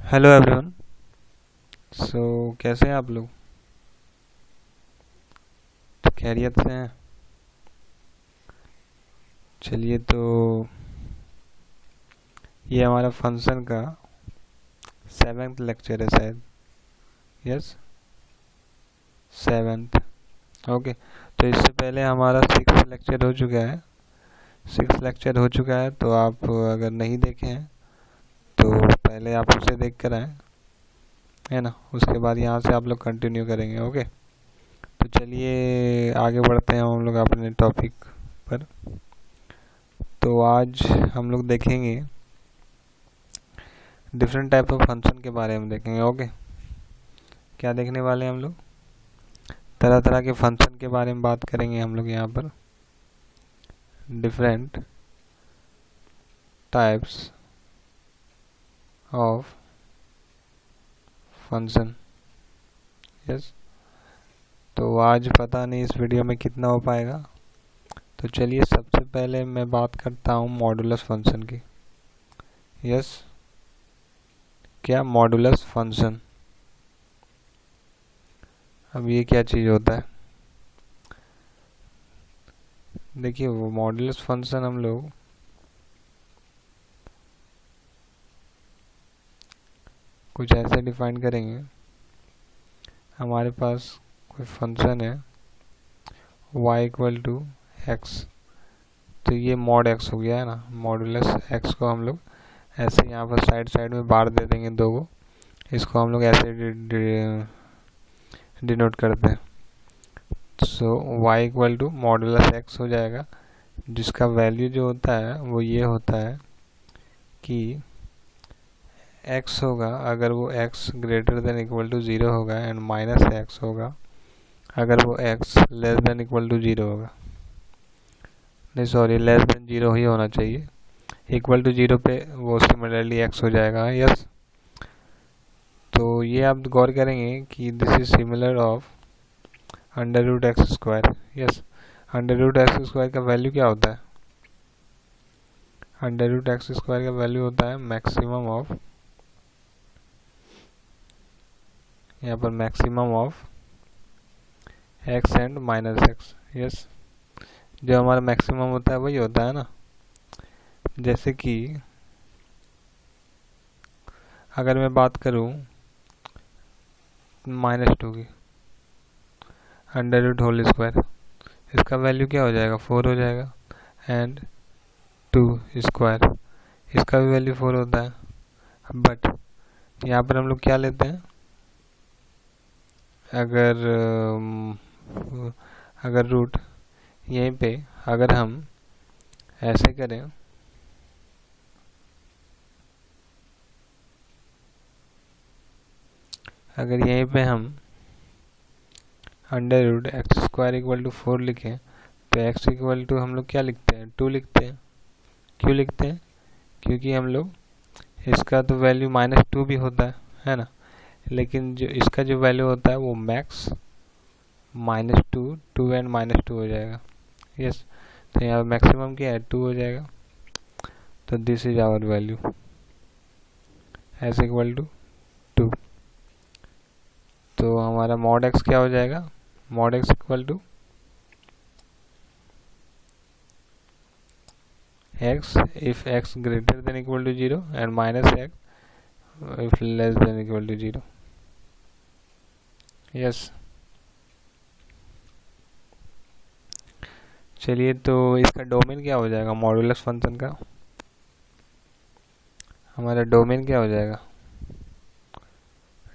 Hello everyone. सो कैसे हैं आप लोग? तो खैरियत से हैं? चलिए, तो ये हमारा फंक्शन का 7th लेक्चर है शायद। Yes, 7th। ओके, तो इससे पहले हमारा 6th लेक्चर हो चुका है। तो आप अगर नहीं देखे हैं तो पहले आप उसे देख कर आएँ, है ना। उसके बाद यहाँ से आप लोग कंटिन्यू करेंगे। ओके, तो चलिए आगे बढ़ते हैं हम लोग अपने टॉपिक पर। तो आज हम लोग देखेंगे डिफरेंट टाइप ऑफ फंक्शन के बारे में देखेंगे। ओके, क्या देखने वाले हैं हम लोग? तरह तरह के फंक्शन के बारे में बात करेंगे हम लोग यहाँ पर। Different types of function. Yes, तो आज पता नहीं इस वीडियो में कितना हो पाएगा। तो चलिए, सबसे पहले मैं बात करता हूँ मॉडुलस फंक्शन की। यस, क्या मॉडुलस फंक्शन? अब ये क्या चीज़ होता है? देखिए, वो मॉडुलस फंक्शन हम लोग कुछ ऐसे डिफाइन करेंगे। हमारे पास कोई फंक्शन है y=x, तो ये मॉड x हो गया है ना। मॉडुलस x को हम लोग ऐसे यहाँ पर साइड साइड में बार दे देंगे दो को। इसको हम लोग ऐसे डिनोट करते हैं। सो y=मॉडुलस x हो जाएगा, जिसका वैल्यू जो होता है वो ये होता है कि x होगा अगर वो x greater than equal to 0 होगा, एंड माइनस x होगा अगर वो x less than equal to 0 होगा। नहीं, सॉरी, लेस देन 0 ही होना चाहिए। इक्वल टू 0 पे वो सिमिलरली x हो जाएगा। यस, तो ये आप गौर करेंगे कि this is similar of √x²। Yes, √x² का वैल्यू क्या होता है? √x² का वैल्यू होता है मैक्सिमम ऑफ, यहाँ पर maximum of x and minus x। Yes, जो हमारा मैक्सिमम होता है वही होता है ना। जैसे कि अगर मैं बात करूं -2 की, √2², इसका वैल्यू क्या हो जाएगा? 4 हो जाएगा। एंड 2², इसका भी वैल्यू 4 होता है। बट यहाँ पर हम लोग क्या लेते हैं? अगर रूट यहीं पे अगर हम ऐसे करें, अगर यहीं पे हम √x² = 4 लिखें, तो x हम लोग क्या लिखते हैं? 2 लिखते हैं। क्यों लिखते हैं? क्योंकि हम लोग इसका तो वैल्यू -2 भी होता है ना। लेकिन जो इसका जो वैल्यू होता है वो मैक्स -2, 2 एंड -2 हो जाएगा। यस, तो यहाँ मैक्सिमम क्या है? 2 हो जाएगा। तो this is our value s = 2। तो हमारा mod x क्या हो जाएगा? mod x = x if x greater than equal to 0 and minus x if less than equal to 0। Yes, चलिए, तो इसका डोमेन क्या हो जाएगा मॉडुलस फंक्शन का? हमारा डोमेन क्या हो जाएगा?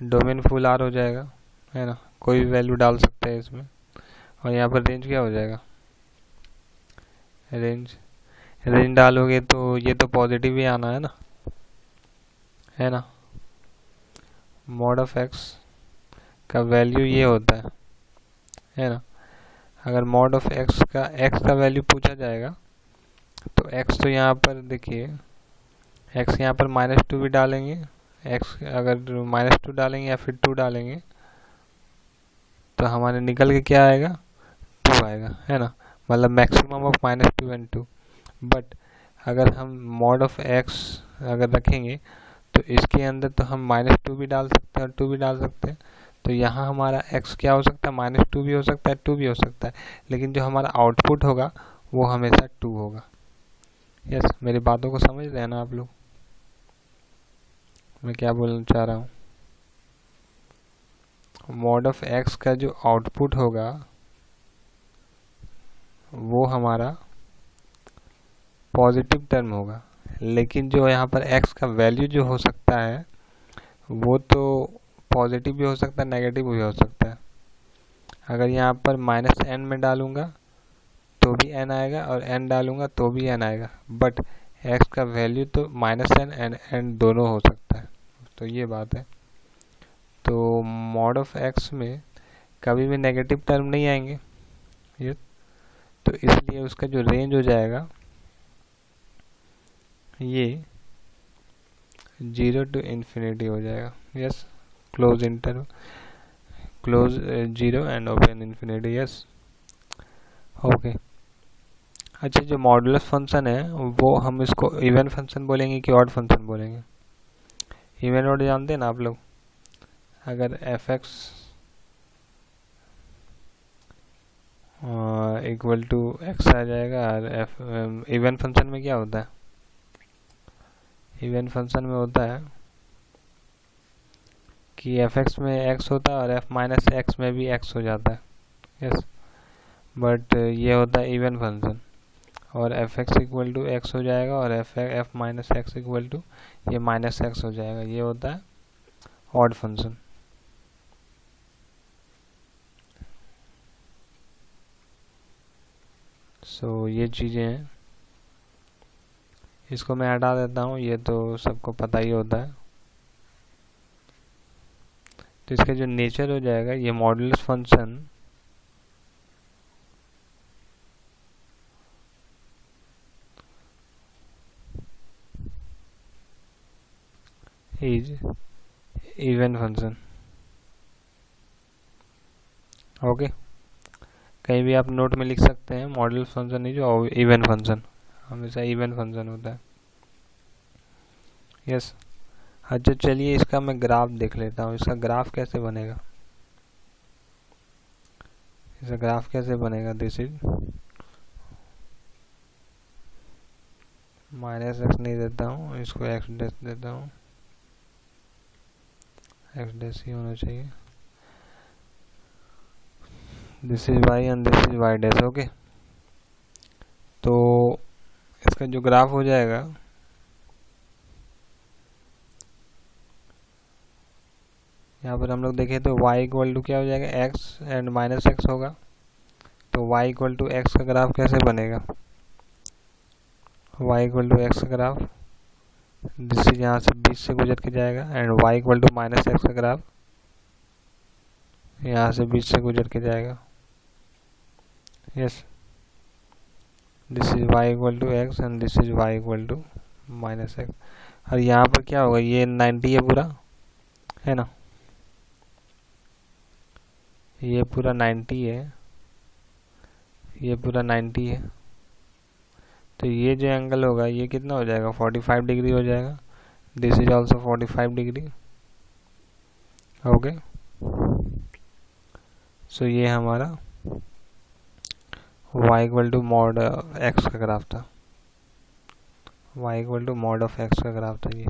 डोमेन फुल R हो जाएगा, है ना। कोई भी वैल्यू डाल सकते हैं इसमें। और यहाँ पर रेंज क्या हो जाएगा? रेंज डालोगे तो ये तो पॉजिटिव ही आना है ना। mod ऑफ x का वैल्यू ये होता है ना। अगर mod ऑफ x का वैल्यू पूछा जाएगा तो x तो यहाँ पर देखिए, x यहाँ पर -2 भी डालेंगे। x अगर -2 डालेंगे या फिर 2 डालेंगे तो हमारे निकल के क्या आएगा? 2 आएगा, है ना। मतलब मैक्सिमम ऑफ -2 एंड 2। बट अगर हम mod ऑफ x अगर रखेंगे तो इसके अंदर तो हम -2 भी डाल सकते हैं और 2 भी डाल सकते हैं। तो यहाँ हमारा x क्या हो सकता है, -2 भी हो सकता है, 2 भी हो सकता है, लेकिन जो हमारा आउटपुट होगा वो हमेशा 2 होगा। यस, मेरी बातों को समझ रहे हैं ना आप लोग, मैं क्या बोलना चाह रहा हूँ। मॉड ऑफ x का जो आउटपुट होगा वो हमारा पॉजिटिव टर्म होगा, लेकिन जो यहाँ पर x का वैल्यू जो हो सकता है वो तो पॉजिटिव भी हो सकता है, नेगेटिव भी हो सकता है। अगर यहाँ पर -n में डालूंगा तो भी n आएगा और n डालूंगा तो भी n आएगा, बट x का वैल्यू तो -n एंड n दोनों हो सकता है। तो ये बात है। तो मॉड ऑफ x में कभी भी नेगेटिव टर्म नहीं आएंगे, ये तो इसलिए उसका जो रेंज हो जाएगा ये 0 to infinity हो जाएगा। Yes, close interval, close 0 and open infinity. Yes, okay. अच्छा, जो मॉडुलस फंक्शन है वो हम इसको इवन फंक्शन बोलेंगे कि ऑड फंक्शन बोलेंगे? इवन ऑड जानते हैं ना आप लोग। अगर f(x) इक्वल टू x आ जाएगा और इवन फंक्शन में क्या होता है, इवन फंक्शन में होता है कि f(x) में x होता है और f-x में भी x हो जाता है। यस, बट ये होता है इवन फंक्शन, और f(x) इक्वल टू x हो जाएगा और f-x इक्वल टू ये -x हो जाएगा। ये होता है ऑड फंक्शन। सो ये चीज़ें हैं, इसको मैं हटा देता हूँ, ये तो सबको पता ही होता है। तो इसका जो नेचर हो जाएगा, ये modulus function is even function. Okay, कहीं भी आप नोट में लिख सकते हैं modulus function is even function, हमेशा इवन फंक्शन होता है। यस, अच्छा चलिए इसका मैं ग्राफ देख लेता हूँ। इसका ग्राफ कैसे बनेगा, इसका ग्राफ कैसे बनेगा? दिस इज -x नहीं देता हूँ, इसको x डैश देता हूँ, x डैश ही होना चाहिए। This is y and this is y dash. Okay, तो इसका जो ग्राफ हो जाएगा, यहाँ पर हम लोग देखें तो y इक्वल टू क्या हो जाएगा, x एंड -x होगा। तो y इक्वल टू x का ग्राफ कैसे बनेगा, y इक्वल टू x का ग्राफ, दिस इज यहाँ से बीच से गुजर के जाएगा, and y equal to -x का ग्राफ यहाँ से बीच से गुजर के जाएगा। Yes, this is y equal to x and this is y equal to -x। और यहाँ पर क्या होगा, ये 90 है पूरा, है ना, ये पूरा 90 है, ये पूरा 90 है। तो ये जो एंगल होगा ये कितना हो जाएगा, 45 डिग्री हो जाएगा। This is also 45 degree. Okay, so ये हमारा y equal to mod x का ग्राफ था, y equal to mod of x का ग्राफ था ये।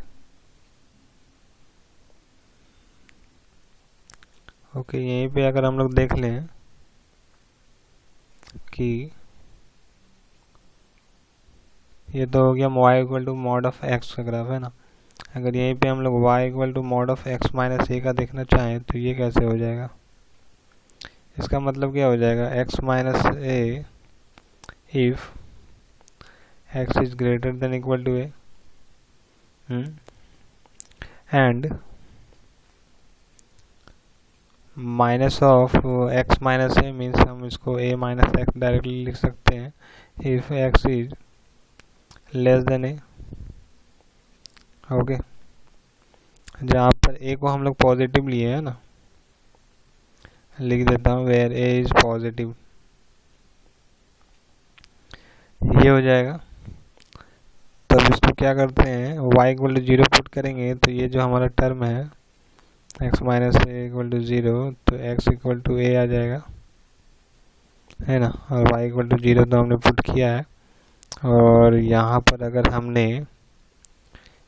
ओके, यहीं पे अगर हम लोग देख लें कि ये तो हो गया y equal to mod of x का ग्राफ, है ना। अगर यहीं पे हम लोग y equal to mod of x minus a का देखना चाहें तो ये कैसे हो जाएगा, इसका मतलब क्या हो जाएगा, x minus a if x is greater than equal to a and minus of x minus a means हम इसको a माइनस x डायरेक्टली लिख सकते हैं if x is less than a। Okay, जहाँ पर a को हम लोग पॉजिटिव लिए है ना, लिख देता हूँ वेयर a इज पॉजिटिव, ये हो जाएगा। तब इसको क्या करते हैं, y इक्वल टू 0 पुट करेंगे तो ये जो हमारा टर्म है x minus a equal to 0, तो x इक्वल टू ए आ जाएगा, है ना। और y इक्वल टू 0 तो हमने पुट किया है, और यहाँ पर अगर हमने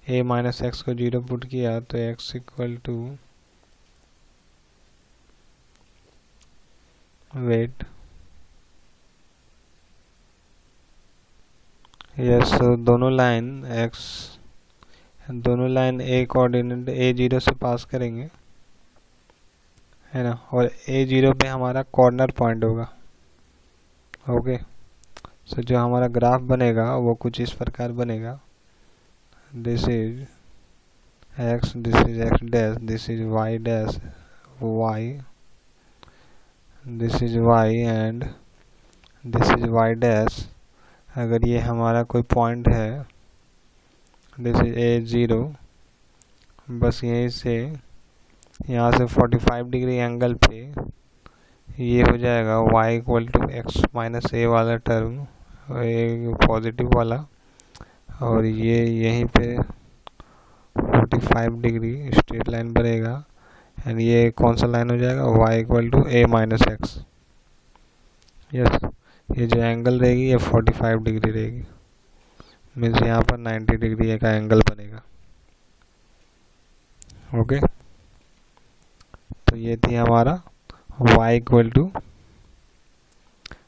a माइनस एक्स को 0 पुट किया तो x equal to wait yes, दोनों लाइन a कोऑर्डिनेट a0 से पास करेंगे, है ना। और a0 पे हमारा कॉर्नर पॉइंट होगा। ओके, सो जो हमारा ग्राफ बनेगा वो कुछ इस प्रकार बनेगा, this is x, this is x dash, this is y dash y, this is y and this is y dash. अगर ये हमारा कोई पॉइंट है, दिस इज a0, बस यहीं से यहाँ से 45 डिग्री एंगल पे ये हो जाएगा y equal to X minus A वाला टर्म, पॉजिटिव वाला, और ये यहीं पे 45 डिग्री स्ट्रेट लाइन बनेगा, एंड ये कौन सा लाइन हो जाएगा, y equal to A minus X. Yes, ये जो एंगल रहेगी ये 45 डिग्री रहेगी, मीन्स यहाँ पर 90 डिग्री का एंगल बनेगा। ओके, तो ये थी हमारा y इक्वल टू,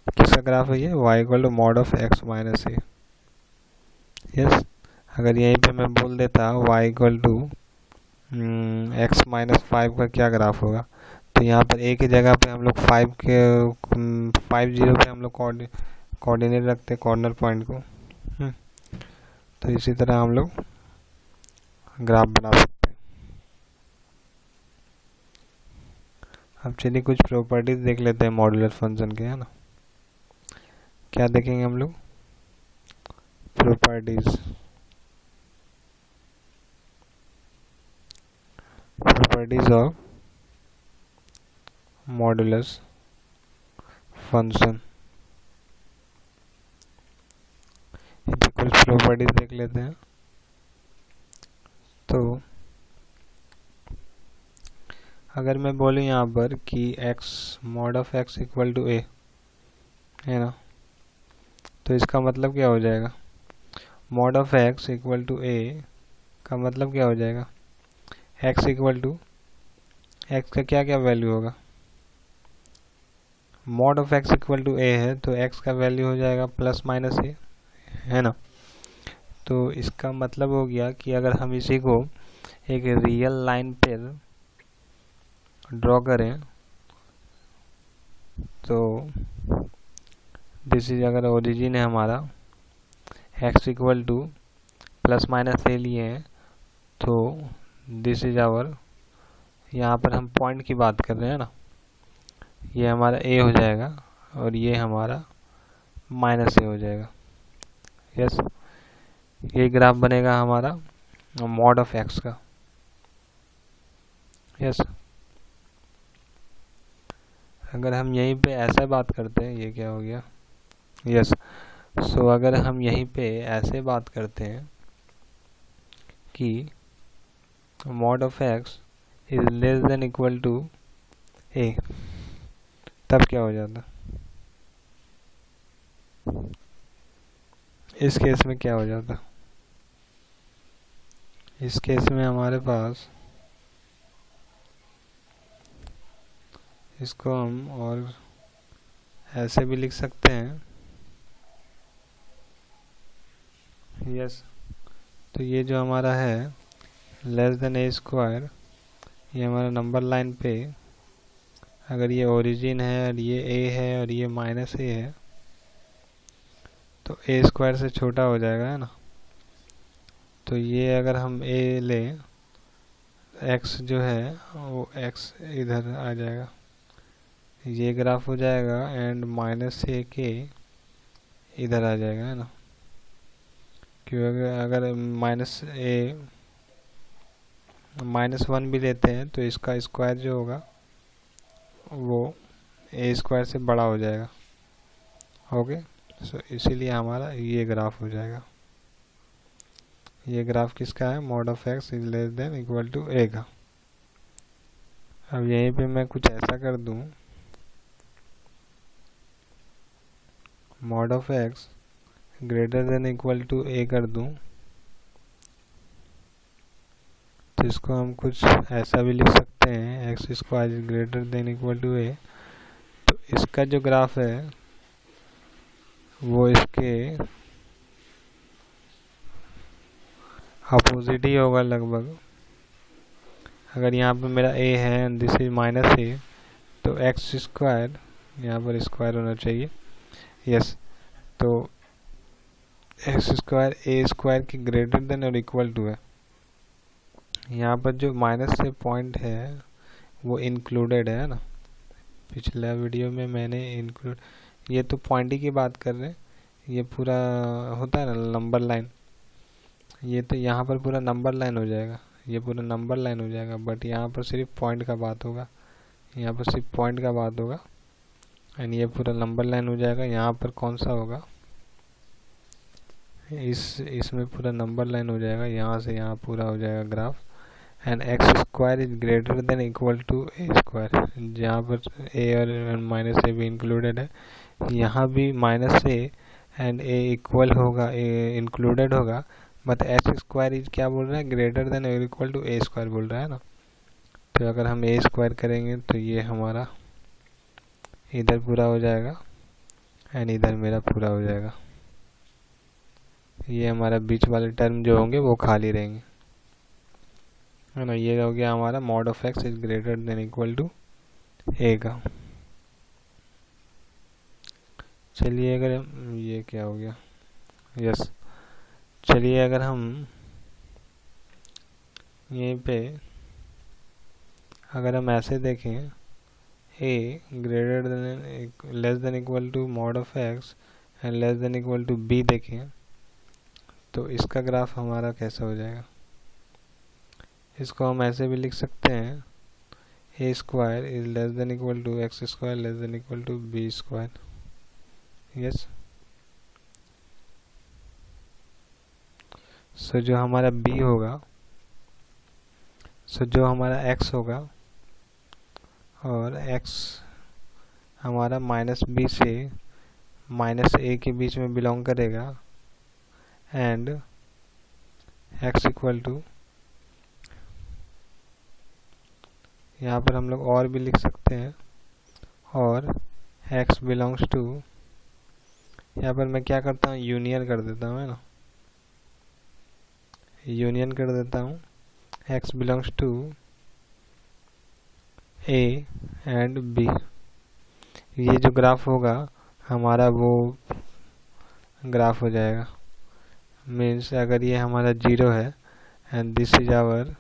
किसका ग्राफ है ये, y equal to mod of x minus a. Yes, अगर यहीं पे मैं बोल देता y equal to x minus 5 का क्या ग्राफ होगा, तो यहाँ पर एक ही जगह पे हम लोग 5 0 पे हम लोग कोऑर्डिनेट रखते हैं कॉर्नर पॉइंट को। तो इसी तरह हम लोग ग्राफ बना सकते हैं। अब चलिए कुछ प्रॉपर्टीज देख लेते हैं मॉड्यूलर फंक्शन के, है ना। क्या देखेंगे हम लोग, प्रॉपर्टीज ऑफ मॉड्यूलस फंक्शन। कुछ प्रॉपर्टीज देख लेते हैं। तो अगर मैं बोलूँ यहाँ पर कि x mod of x equal to a, है ना, तो इसका मतलब क्या हो जाएगा, mod of x equal to a का मतलब क्या हो जाएगा, x इक्वल टू x का क्या क्या वैल्यू होगा, mod of x equal to a है तो x का वैल्यू हो जाएगा प्लस माइनस a, है ना। तो इसका मतलब हो गया कि अगर हम इसी को एक रियल लाइन पर ड्रॉ करें तो दिस इज, अगर ओरिजिन है हमारा x equal to plus minus A लिए हैं, तो दिस इज आवर, यहाँ पर हम पॉइंट की बात कर रहे हैं ना, ये हमारा a हो जाएगा और ये हमारा माइनस ए हो जाएगा। यस, ये ग्राफ बनेगा हमारा मॉड ऑफ x का। यस, अगर हम यहीं पे ऐसे बात करते हैं, ये क्या हो गया, यस, सो अगर हम यहीं पे ऐसे बात करते हैं कि mod of x is less than equal to a, तब क्या हो जाता, इस केस में क्या हो जाता, इस केस में हमारे पास, इसको हम और ऐसे भी लिख सकते हैं। यस, तो ये जो हमारा है लेस देन ए स्क्वायर, ये हमारा नंबर लाइन पे अगर ये ओरिजिन है और ये a है और ये माइनस ए है, तो a स्क्वायर से छोटा हो जाएगा, है ना। तो ये अगर हम a लें, x जो है वो x इधर आ जाएगा, ये ग्राफ हो जाएगा, एंड माइनस ए के इधर आ जाएगा, है ना। क्योंकि अगर -1 भी लेते हैं तो इसका स्क्वायर जो होगा वो a स्क्वायर से बड़ा हो जाएगा। ओके, सो इसीलिए हमारा ये ग्राफ हो जाएगा। ये ग्राफ किसका है, mod of x is less than equal to ए का। अब यहीं पे मैं कुछ ऐसा कर दूं, mod of X greater than equal to A कर दूं, तो इसको हम कुछ ऐसा भी लिख सकते हैं, X square is greater than equal to A. तो इसका जो ग्राफ है वो इसके अपोजिट ही होगा लगभग। अगर यहाँ पर मेरा a है एंड दिस इज माइनस ए, तो एक्स स्क्वायर, यहाँ पर स्क्वायर होना चाहिए, यस, तो एक्स स्क्वायर ए स्क्वायर की ग्रेटर देन और इक्वल टू है। यहाँ पर जो माइनस से पॉइंट है वो इंक्लूडेड है ना, पिछला वीडियो में मैंने इंक्लूड, ये तो पॉइंट ही की बात कर रहे हैं, ये पूरा होता है ना नंबर लाइन, ये तो यहाँ पर पूरा नंबर लाइन हो जाएगा, ये पूरा नंबर लाइन हो जाएगा, बट यहाँ पर सिर्फ पॉइंट का बात होगा, यहाँ पर सिर्फ पॉइंट का बात होगा, एंड ये पूरा नंबर लाइन हो जाएगा। यहाँ पर कौन सा होगा, इसमें पूरा नंबर लाइन हो जाएगा, यहाँ से यहाँ पूरा हो जाएगा graph. And x square is greater than equal to a square, जहाँ पर ए और माइनस ए भी इंक्लूडेड है, यहाँ भी minus A and A equal होगा, ए इंक्लूडेड होगा, बट एक्स स्क्वायर इज क्या बोल रहा है, ग्रेटर देन और इक्वल टू ए स्क्वायर बोल रहा है ना। तो अगर हम ए स्क्वायर करेंगे तो ये हमारा इधर पूरा हो जाएगा एंड इधर मेरा पूरा हो जाएगा, ये हमारा बीच वाले टर्म जो होंगे वो खाली रहेंगे, है ना। ये हो गया हमारा mod of x is greater than equal to ए का। चलिए अगर ये क्या हो गया, यस, चलिए अगर हम यहीं पे अगर हम ऐसे देखें, a greater than less than equal to mod of x and less than equal to b देखें, तो इसका ग्राफ हमारा कैसा हो जाएगा। इसको हम ऐसे भी लिख सकते हैं, a square is less than equal to x square less than equal to b square, yes. So जो हमारा b होगा, सो जो हमारा x होगा, और x हमारा माइनस बी से माइनस ए के बीच में बिलोंग करेगा, एंड x इक्वल टू, यहाँ पर हम लोग और भी लिख सकते हैं, और x बिलोंग्स टू, यहाँ पर मैं क्या करता हूँ, यूनियन कर देता हूँ, है ना, यूनियन कर देता हूँ, x belongs to a and b। ये जो ग्राफ होगा हमारा वो ग्राफ हो जाएगा, मीन्स अगर ये हमारा 0 है and this is our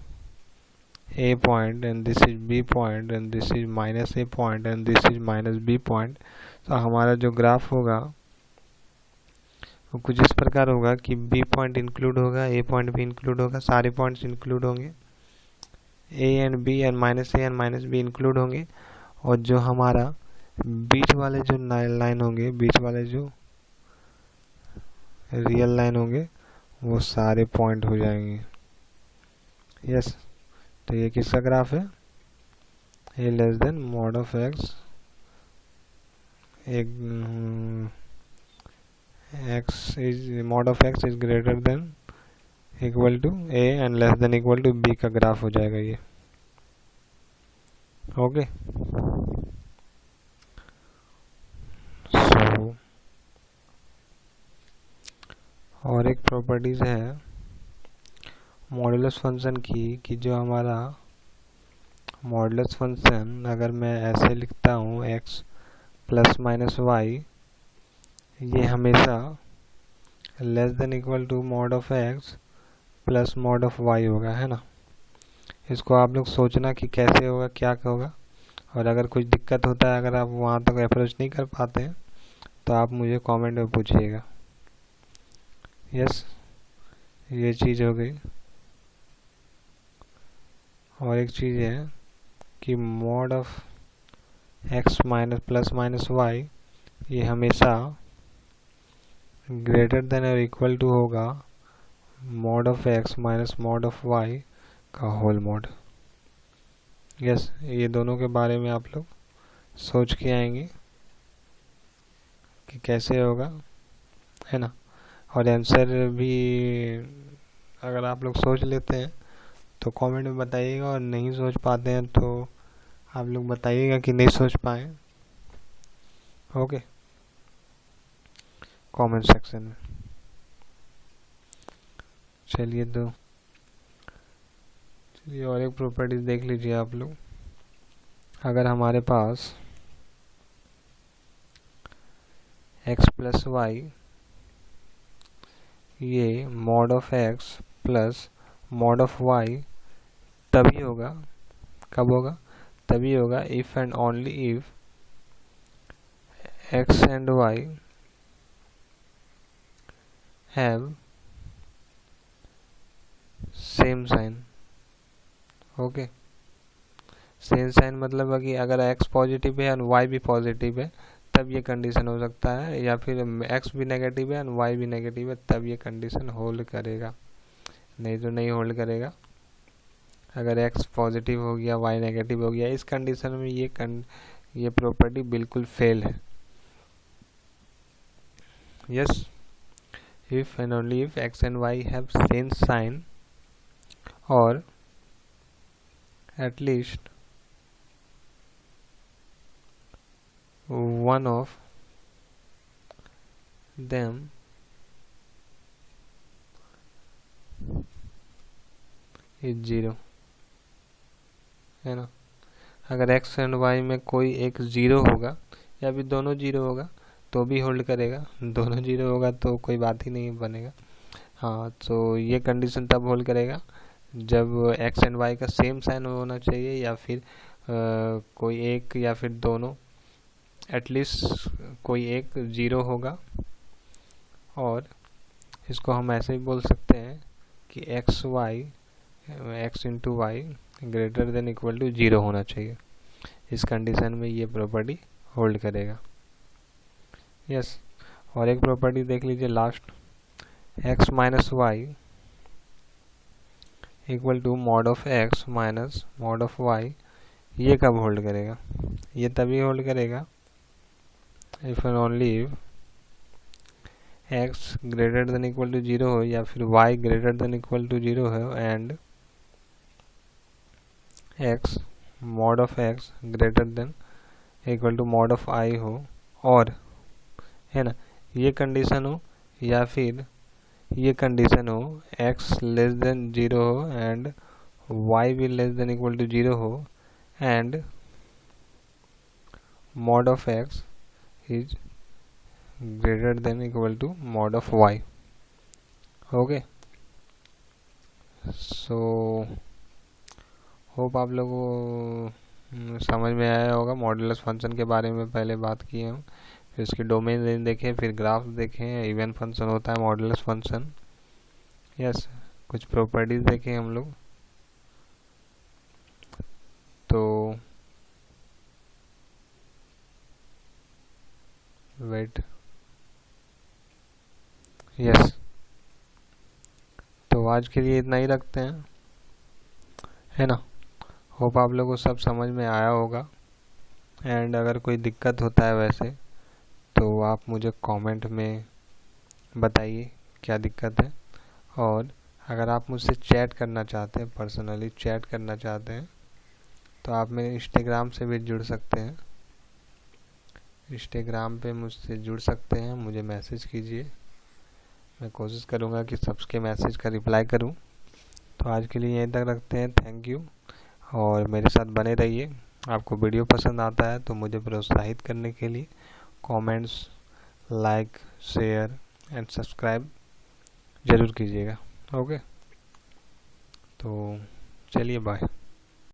a point and this is b point and this is minus a point and this is minus b point, तो हमारा जो ग्राफ होगा वो कुछ इस प्रकार होगा कि b पॉइंट इंक्लूड होगा, a पॉइंट भी इंक्लूड होगा, सारे पॉइंट्स इंक्लूड होंगे, a and b and minus a and minus b include होंगे, और जो हमारा बीच वाले जो लाइन होंगे, बीच वाले जो रियल लाइन होंगे वो सारे पॉइंट हो जाएंगे, यस। तो ये किसका ग्राफ है, a less than mod of x, x is mod of x is greater than equal to a and less than equal to b का ग्राफ हो जाएगा ये, ओके। सो और एक प्रॉपर्टीज है मॉडुलस फंक्शन की, कि जो हमारा मॉडुलस फंक्शन अगर मैं ऐसे लिखता हूँ x प्लस माइनस वाई, ये हमेशा less than equal to mod of x plus mod of y होगा, है ना। इसको आप लोग सोचना कि कैसे होगा, क्या होगा, और अगर कुछ दिक्कत होता है, अगर आप वहाँ तक अप्रोच नहीं कर पाते हैं तो आप मुझे कमेंट में पूछिएगा, यस। ये चीज़ हो गई। और एक चीज़ है कि mod of x minus plus minus y, ये हमेशा ग्रेटर देन और इक्वल टू होगा mod of x minus mod of y का होल मॉड। यस, ये दोनों के बारे में आप लोग सोच के आएंगे कि कैसे होगा, है ना। और आंसर भी अगर आप लोग सोच लेते हैं तो कमेंट में बताइएगा, और नहीं सोच पाते हैं तो आप लोग बताइएगा कि नहीं सोच पाए। ओके, कमेंट सेक्शन में। चलिए और एक प्रॉपर्टीज देख लीजिए आप लोग। अगर हमारे पास x प्लस वाई, ये mod of x plus mod of y तभी होगा, कब होगा, तभी होगा if and only if x and y have same sign. Okay, same sign मतलब है कि अगर x पॉजिटिव है और y भी पॉजिटिव है तब ये कंडीशन हो सकता है, या फिर x भी नेगेटिव है और y भी नेगेटिव है तब ये कंडीशन होल्ड करेगा, नहीं तो नहीं होल्ड करेगा। अगर x पॉजिटिव हो गया y नेगेटिव हो गया, इस कंडीशन में ये प्रॉपर्टी बिल्कुल फेल है। Yes, if and only if x and y have same sign और at least one of them is 0, है ना। अगर x एंड y में कोई एक 0 होगा या फिर दोनों 0 होगा तो भी होल्ड करेगा, दोनों 0 होगा तो कोई बात ही नहीं बनेगा। हाँ, तो ये कंडीशन तब होल्ड करेगा जब x एंड y का सेम साइन होना चाहिए, या फिर कोई एक या फिर दोनों, एटलीस्ट कोई एक 0 होगा। और इसको हम ऐसे ही बोल सकते हैं कि x into y greater than equal to 0 होना चाहिए। इस कंडीशन में ये प्रॉपर्टी होल्ड करेगा। यस, और एक प्रॉपर्टी देख लीजिए last, x minus y equal to mod of x minus mod of y। ये कब होल्ड करेगा, ये तभी होल्ड करेगा if and only if x greater than equal to 0 हो या फिर y greater than equal to 0 हो and x mod of x greater than equal to mod of i हो, और है ना ये कंडीशन हो, या फिर ये कंडीशन हो x लेस देन 0 हो एंड y भी लेस देन इक्वल टू 0 हो and mod of x is greater than equal to mod of y। Okay, so hope आप लोगों को समझ में आया होगा। मॉडुलस फंक्शन के बारे में पहले बात की हम, फिर इसकी डोमेन देखें, फिर ग्राफ देखें, इवन फंक्शन होता है मॉडुलस फंक्शन। यस, कुछ प्रॉपर्टीज देखें हम लोग। तो वेट, यस, तो आज के लिए इतना ही रखते हैं, है ना। होप आप लोगों को सब समझ में आया होगा, एंड अगर कोई दिक्कत होता है वैसे तो आप मुझे कमेंट में बताइए क्या दिक्कत है। और अगर आप मुझसे चैट करना चाहते हैं, पर्सनली चैट करना चाहते हैं, तो आप मेरे इंस्टाग्राम से भी जुड़ सकते हैं। इंस्टाग्राम पे मुझसे जुड़ सकते हैं, मुझे मैसेज कीजिए, मैं कोशिश करूँगा कि सबके मैसेज का रिप्लाई करूँ। तो आज के लिए यहीं तक रखते हैं। थैंक यू, और मेरे साथ बने रहिए। आपको वीडियो पसंद आता है तो मुझे प्रोत्साहित करने के लिए comments, like, share and subscribe ज़रूर कीजिएगा। ओके, तो चलिए बाय।